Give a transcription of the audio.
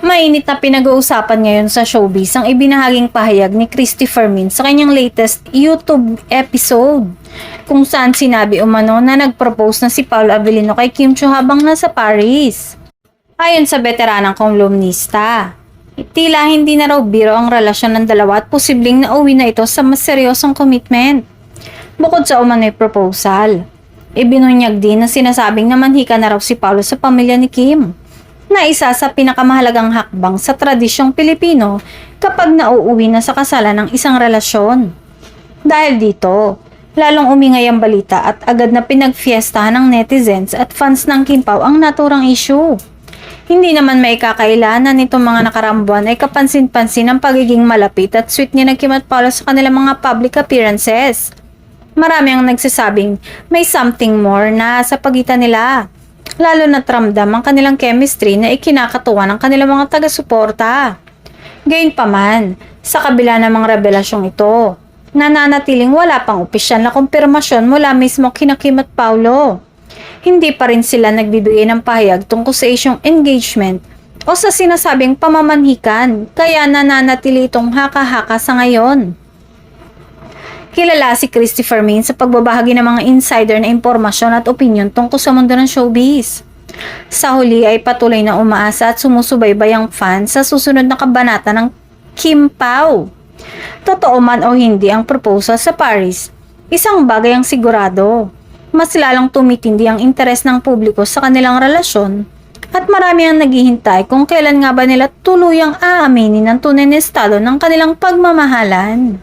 Mainit na pinag-uusapan ngayon sa showbiz ang ibinahaging pahayag ni Christopher Min sa kanyang latest YouTube episode, kung saan sinabi umano na nag-propose na si Paolo Avellino kay Kim Chiu habang nasa Paris. Ayon sa veteranang kolumnista, tila hindi na raw biro ang relasyon ng dalawa at posibleng nauwi na ito sa mas seryosong commitment. Bukod sa umano'y proposal, ibinunyag din na sinasabing na manhika na raw si Paolo sa pamilya ni Kim, na isa sa pinakamahalagang hakbang sa tradisyong Pilipino kapag nauuwi na sa kasalan ng isang relasyon. Dahil dito, lalong umingay ang balita at agad na pinagfiestahan ng netizens at fans ng Kim Pao ang naturang issue. Hindi naman may kakailanan nitong mga nakarambuan ay kapansin-pansin ang pagiging malapit at sweet ni Kim at Paolo sa kanilang mga public appearances. Marami ang nagsasabing may something more na sa pagitan nila. Lalo na't ramdam ang kanilang chemistry na ikinakatuwa ng kanilang mga taga-suporta. Gayunpaman, sa kabila ng mga revelasyong ito, nananatiling wala pang opisyal na kumpirmasyon mula mismo kina Kim at Paolo. Hindi pa rin sila nagbibigay ng pahayag tungkol sa isyong engagement o sa sinasabing pamamanhikan, kaya nananatili itong haka-haka sa ngayon. Kilala si Christopher Min sa pagbabahagi ng mga insider na impormasyon at opinyon tungkol sa mundo ng showbiz. Sa huli ay patuloy na umaasa at sumusubaybay ang fans sa susunod na kabanata ng Kim Pao. Totoo man o hindi ang proposal sa Paris, isang bagay ang sigurado. Mas lalong tumitindi ang interes ng publiko sa kanilang relasyon at marami ang naghihintay kung kailan nga ba nila tuluyang aaminin ang tunay na estado ng kanilang pagmamahalan.